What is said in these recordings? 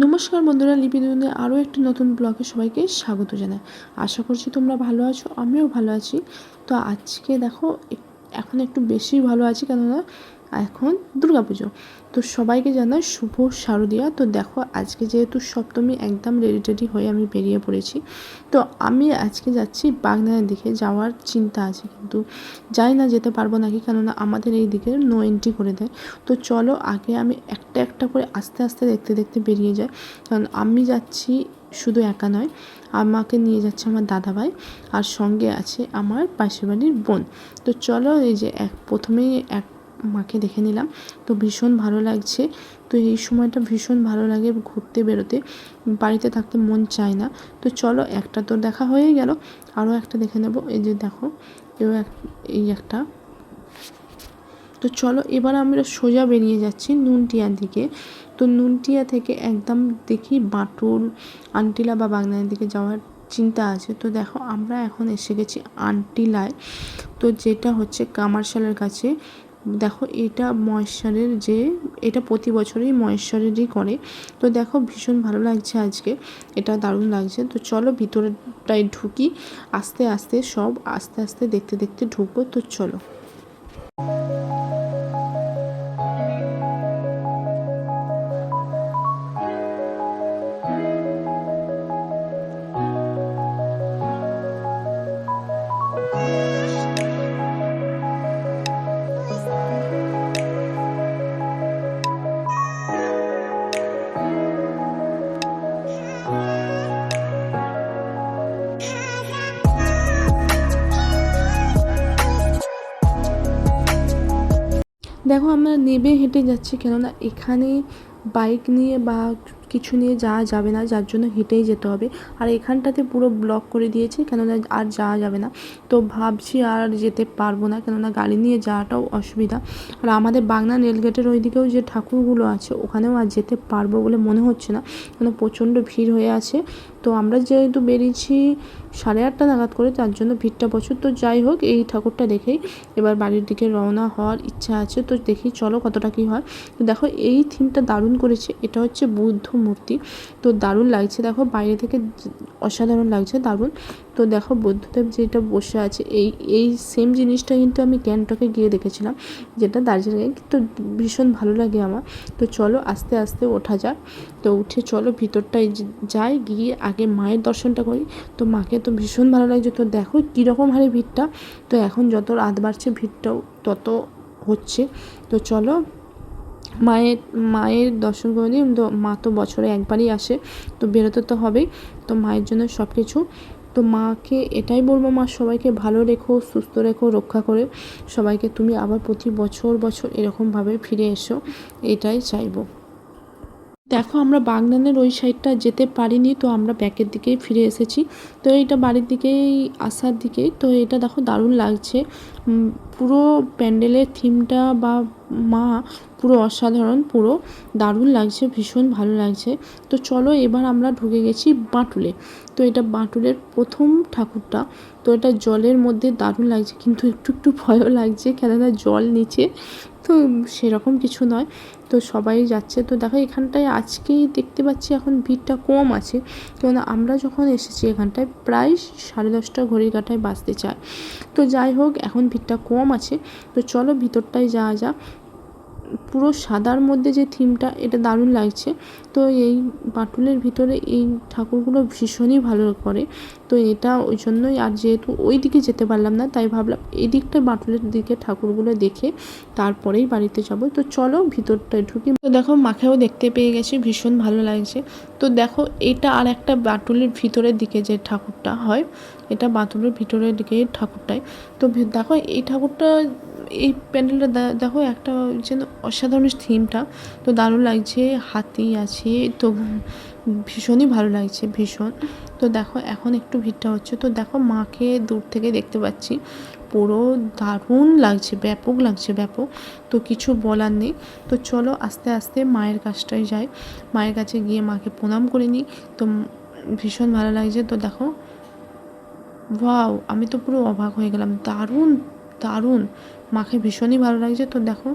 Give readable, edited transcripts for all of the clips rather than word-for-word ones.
নমস্কার বন্ধুরা, লিপিদিনের আরও একটি নতুন ব্লগে সবাইকে স্বাগত জানাই। আশা করছি তোমরা ভালো আছো, আমিও ভালো আছি। তো আজকে দেখো এখন একটু বেশি ভালো আছি, কেননা এখন দুর্গাপুজো। তো সবাইকে জানাই শুভ শারদীয়া। তো দেখো আজকে যেহেতু সপ্তমী, একদম রেডি হয়ে আমি বেরিয়ে পড়েছি। তো আমি আজকে যাচ্ছি বাগনানের দিকে, যাওয়ার চিন্তা আছে, কিন্তু যাই না যেতে পারবো নাকি, কেননা আমাদের এই দিকে নো এন্ট্রি করে দেয়। তো চলো আগে আমি একটা একটা করে আস্তে আস্তে দেখতে দেখতে বেরিয়ে যাই, কারণ আমি যাচ্ছি শুধু একা নয়, আমাকে নিয়ে যাচ্ছে আমার দাদাভাই, আর সঙ্গে আছে আমার পাশের বাড়ির বোন। তো চলো এই যে প্রথমেই মাকে দেখে নিলাম। তো ভীষণ ভালো লাগছে। তো এই সময়টা ভীষণ ভালো লাগে ঘুরতে বেরোতে, বাড়িতে থাকতে মন চায় না। তো চলো একটা তো দেখা হয়েই গেল, আরও একটা দেখে নেব। এই যে দেখো এই একটা। তো চলো এবার আমরা সোজা বেরিয়ে যাচ্ছি নুনটিয়ার দিকে। তো নুনটিয়া থেকে একদম দেখি বাঁটুল, আনটিলা বা বাগনানের দিকে যাওয়ার চিন্তা আছে। তো দেখো আমরা এখন এসে গেছি আনটিলায়, তো যেটা হচ্ছে কামারশালের কাছে। দেখো এটা মহেশ্বরের, যে এটা প্রতি বছরই মহেশ্বরেরই করে। তো দেখো ভীষণ ভালো লাগছে আজকে, এটা দারুণ লাগছে। তো চলো ভিতরটায় ঢুকি, আস্তে আস্তে সব আস্তে আস্তে দেখতে দেখতে ঢুকবো। তো চলো। দেখো আমরা নেবে হেঁটে যাচ্ছি, কেননা এখানে বাইক নিয়ে বা কিছু নিয়ে যাওয়া যাবে না, যার জন্য হেঁটেই যেতে হবে। আর এখানটাতে পুরো ব্লক করে দিয়েছে, কেননা আর যাওয়া যাবে না। তো ভাবছি আর যেতে পারবো না, কেননা গাড়ি নিয়ে যাওয়াটাও অসুবিধা। আর আমাদের বাগনান রেলগেটের ওই দিকেও যে ঠাকুরগুলো আছে, ওখানেও আর যেতে পারবো বলে মনে হচ্ছে না, কেন প্রচণ্ড ভিড় হয়ে আছে। তো আমরা যেহেতু বেরিয়েছি 8:30 নাগাদ করে, তার জন্য ভিড়টা প্রচুর। তো যাই হোক, এই ঠাকুরটা দেখেই এবার বাড়ির দিকে রওনা হওয়ার ইচ্ছা আছে। তো দেখি চলো কতটা কী হয়। তো দেখো এই থিমটা দারুণ করেছে, এটা হচ্ছে বুদ্ধ মূর্তি। তো দারুণ লাগছে, দেখো বাইরে থেকে অসাধারণ লাগছে, দারুণ। তো দেখো বুদ্ধদেব যেটা বসে আছে, এই সেম জিনিসটা কিন্তু আমি গ্যাংটকে গিয়ে দেখেছিলাম, যেটা দার্জিলিংয়ে। তো ভীষণ ভালো লাগে আমার। তো চলো আস্তে আস্তে ওঠা যাক। তো উঠে চলো ভিতরটায় যাই, গিয়ে আগে মায়ের দর্শনটা করি। তো মাকে তো ভীষণ ভালো লাগছে। তো দেখো কীরকম হারে ভিড়টা। তো এখন যত রাত বাড়ছে ভিড়টাও তত হচ্ছে। তো চলো মায়ের দর্শন করে নিই। তো মা তো বছরে একবারই আসে, তো বেরোতে তো হবেই। তো মায়ের জন্য সব কিছু। তো মাকে এটাই বলবো, মা সবাইকে ভালো রেখো, সুস্থ রেখো, রক্ষা করে সবাইকে তুমি আবার প্রতি বছর বছর এরকমভাবে ফিরে এসো, এটাই চাইবো। দেখো আমরা বাগনানের ওই সাইডটা যেতে পারিনি, তো আমরা ব্যাকের দিকেই ফিরে এসেছি। তো এইটা বাড়ির দিকেই আসার দিকেই। তো এটা দেখো দারুণ লাগছে, পুরো প্যান্ডেলের থিমটা বা মা পুরো অসাধারণ, পুরো দারুণ লাগছে, ভীষণ ভালো লাগছে। তো চলো এবার আমরা ঢুকে গেছি বাঁটুলে। তো এটা বাঁটুলের প্রথম ঠাকুরটা। তো এটা জলের মধ্যে দারুণ লাগছে, কিন্তু একটু একটু ভয়ও লাগছে, কেননা জল নিচে, তো সেরকম কিছু নয়। তো সবাই যাচ্ছে। তো দেখো এখানটায় আজকেই দেখতে পাচ্ছি এখন ভিড়টা কম আছে, কেননা আমরা যখন এসেছি এখানটায় প্রায় 10:30 ঘড়ির কাঁটায় বাজতে চায়। তো যাই হোক এখন ভিড়টা কম আছে। তো চলো ভিতরটায় যাওয়া যাক। পুরো সাদার মধ্যে যে থিমটা, এটা দারুণ লাগছে। তো এই বাঁটুলের ভিতরে এই ঠাকুরগুলো ভীষণই ভালো করে। তো এটা ওই জন্যই, আর যেহেতু ওই দিকে যেতে পারলাম না, তাই ভাবলাম এই দিকটা বাঁটুলের দিকে ঠাকুরগুলো দেখে তারপরেই বাড়িতে যাব। তো চলো ভিতরটায় ঢুকি। তো দেখো মাকেও দেখতে পেয়ে গেছি, ভীষণ ভালো লাগছে। তো দেখো এটা আর একটা বাঁটুলের ভিতরের দিকে যে ঠাকুরটা হয়, এটা বাঁটুলের ভিতরের দিকে ঠাকুরটায়। তো দেখো এই ঠাকুরটা, এই প্যান্ডেলটা দেখো একটা যেন অসাধারণ থিমটা, তো দারুণ লাগছে, হাতি আছে, তো ভীষণই ভালো লাগছে, ভীষণ। তো দেখো এখন একটু ভিড়টা হচ্ছে। তো দেখো মাকে দূর থেকে দেখতে পাচ্ছি, পুরো দারুণ লাগছে, ব্যাপক লাগছে, ব্যাপক। তো কিছু বলার নেই। তো চলো আস্তে আস্তে মায়ের কাছটায় যাই, মায়ের কাছে গিয়ে মাকে প্রণাম করে নিই। তো ভীষণ ভালো লাগছে। তো দেখো ওয়াও, আমি তো পুরো অবাক হয়ে গেলাম, দারুণ দারুণ, মাকে ভীষণই ভালো লাগছে। তো দেখো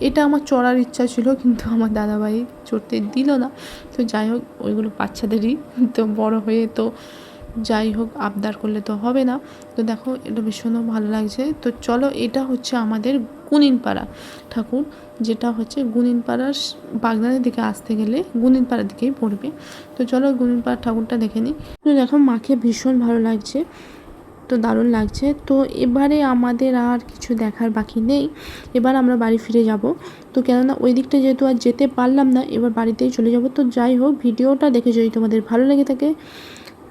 এটা আমার চড়ার ইচ্ছা ছিল, কিন্তু আমার দাদাভাই চড়তে দিল না। তো যাই হোক, ওইগুলো বাচ্চাদেরই, তো বড় হয়ে তো যাই হোক আবদার করলে তো হবে না। তো দেখো এটা ভীষণও ভালো লাগছে। তো চলো, এটা হচ্ছে আমাদের গুনিনপাড়া ঠাকুর, যেটা হচ্ছে গুনিনপাড়ার বাগনানের দিকে আসতে গেলে গুনিনপাড়ার দিকেই পড়বে। তো চলো গুনিনপাড়া ঠাকুরটা দেখে নিই। তো দেখো মাকে ভীষণ ভালো লাগছে, তো দারুণ লাগছে। তো এবারে আমাদের আর কিছু দেখার বাকি নেই, এবার আমরা বাড়ি ফিরে যাব। তো কেননা ওই দিকটা যেহেতু আর যেতে পারলাম না, এবার বাড়িতেই চলে যাব। তো যাই হোক, ভিডিওটা দেখে যদি তোমাদের ভালো লেগে থাকে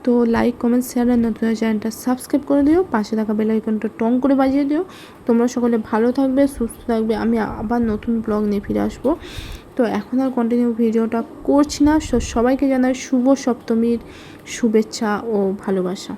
তো লাইক, কমেন্ট, শেয়ার আর নতুন চ্যানেলটা সাবস্ক্রাইব করে দিও, পাশে থাকা বেল আইকনটা টং করে বাজিয়ে দিও। তোমরা সকলে ভালো থাকবে, সুস্থ থাকবে। আমি আবার নতুন ব্লগ নিয়ে ফিরে আসবো। তো এখন আর কন্টিনিউ ভিডিওটা করছি না। সবাইকে জানাই শুভ সপ্তমীর শুভেচ্ছা ও ভালোবাসা।